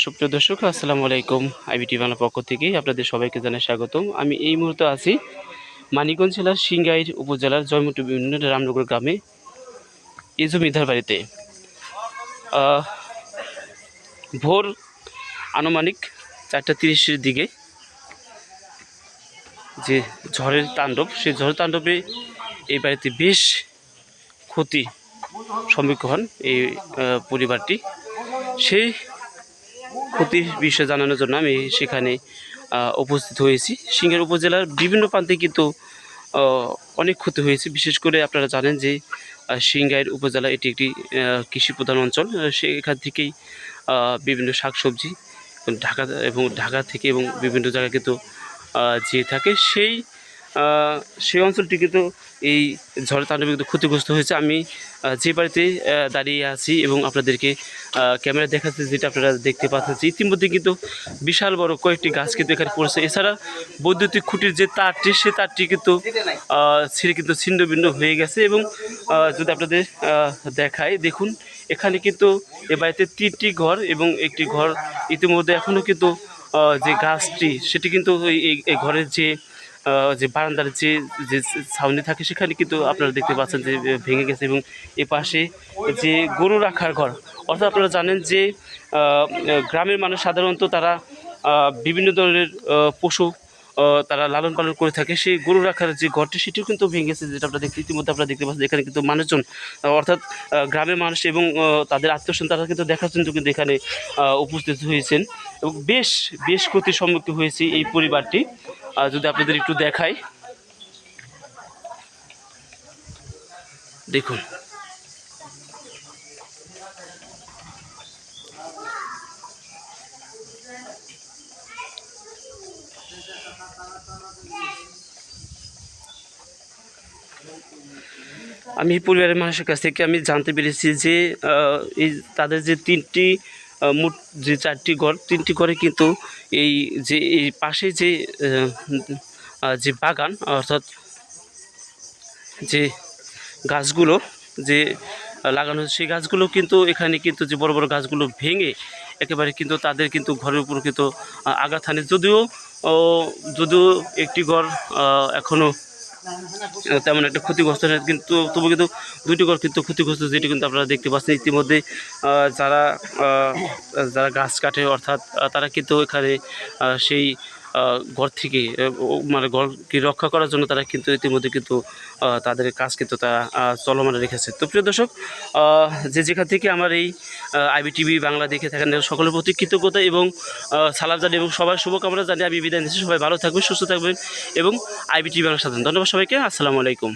সুপ্রিয় দর্শক, আসসালামু আলাইকুম। আইবিটি বাংলা পক্ষ থেকে আপনাদের সবাইকে জানাই স্বাগতম। আমি এই মুহূর্তে আছি মানিকগঞ্জ জেলার সিংগাইর উপজেলার জয়মুটি ইউনিয়নের রামনগর গ্রামে এই জমিদার বাড়িতে। ভোর আনুমানিক 4:30-এর দিকে যে ঝড়ের তাণ্ডব, সেই ঝড়ের তাণ্ডবে এই বাড়িতে বেশ ক্ষতি সম্মুখীন হন এই পরিবারটি। সেই ক্ষতির বিষয়ে জানানোর জন্য আমি সেখানে উপস্থিত হয়েছি। সিংগাইর উপজেলার বিভিন্ন প্রান্তে কিন্তু অনেক ক্ষতি হয়েছে। বিশেষ করে আপনারা জানেন যে সিংগাইর উপজেলা এটি একটি কৃষি প্রধান অঞ্চল। সেখান থেকেই বিভিন্ন শাকসবজি ঢাকা থেকে এবং বিভিন্ন জায়গায় কিন্তু যেয়ে থাকে। সেই অঞ্চলটি কিন্তু এই ঝড়ের তাণ্ডবে কিন্তু ক্ষতিগ্রস্ত হয়েছে। আমি যে বাড়িতে দাঁড়িয়ে আছি এবং আপনাদেরকে ক্যামেরা দেখাচ্ছে, যেটা আপনারা দেখতে পাচ্ছেন, ইতিমধ্যে কিন্তু বিশাল বড় কয়েকটি গাছ কিন্তু এখানে পড়েছে। এছাড়া বৈদ্যুতিক খুঁটির যে তারটি, সে তারটি কিন্তু ছিঁড়ে কিন্তু ছিন্ন ভিন্ন হয়ে গেছে। এবং যদি আপনাদের দেখায়, দেখুন এখানে কিন্তু এ বাড়িতে 3টি ঘর এবং একটি ঘর ইতিমধ্যে এখনও কিন্তু যে গাছটি, সেটি কিন্তু এই ঘরের যে বারান্দার যে ছাউনি থাকে, সেখানে কিন্তু আপনারা দেখতে পাচ্ছেন যে ভেঙে গেছে। এবং এ পাশে যে গরু রাখার ঘর, অর্থাৎ আপনারা জানেন যে গ্রামের মানুষ সাধারণত তারা বিভিন্ন ধরনের পশু তারা লালন পালন করে থাকে। সেই গরু রাখার যে ঘরটি, সেটিও কিন্তু ভেঙে গেছে, যেটা আপনারা ইতিমধ্যে আপনারা দেখতে পাচ্ছেন। এখানে কিন্তু মানুষজন, অর্থাৎ গ্রামের মানুষ এবং তাদের আত্মীয়স্বজন, তারা কিন্তু দেখার জন্য কিন্তু এখানে উপস্থিত হয়েছেন। এবং বেশ ক্ষতির সম্মুখীন হয়েছে এই পরিবারটি। যদি আপনাদের একটু দেখাই, দেখুন আমি এই পরিবারের মানুষের কাছ থেকে আমি জানতে পেরেছি যে এই তাদের যে মোট যে 4টি ঘর, 3টি ঘরে কিন্তু এই পাশে যে বাগান, অর্থাৎ যে গাছগুলো যে লাগানো হচ্ছে, সেই গাছগুলো কিন্তু এখানে কিন্তু যে বড় বড় গাছগুলো ভেঙে একেবারে কিন্তু তাদের কিন্তু ঘরের উপর কিন্তু আঘাত হানে। যদিও একটি ঘর এখনও তেমন একটা ক্ষতিগ্রস্ত নয়, কিন্তু তবু কিন্তু 2টি ঘর কিন্তু ক্ষতিগ্রস্ত, যেটি কিন্তু আপনারা দেখতে পাচ্ছেন। ইতিমধ্যে যারা গাছ কাটে, অর্থাৎ তারা কিন্তু এখানে সেই ঘর থেকে মানে ঘরকে রক্ষা করার জন্য তারা কিন্তু ইতিমধ্যে কিন্তু তাদের কাজ কিন্তু তারা চলমান রেখেছে। তো প্রিয় দর্শক, যেখান থেকে আমার এই আইবিটিভি বাংলা দেখে থাকেন, সকলের প্রতি কৃতজ্ঞতা এবং সালাম জানি এবং সবার শুভকামনা জানি আমি বিদায় নিচ্ছি। সবাই ভালো থাকবেন, সুস্থ থাকবেন এবং আইবিটিভি বাংলার সাথে। ধন্যবাদ সবাইকে। আসসালামু আলাইকুম।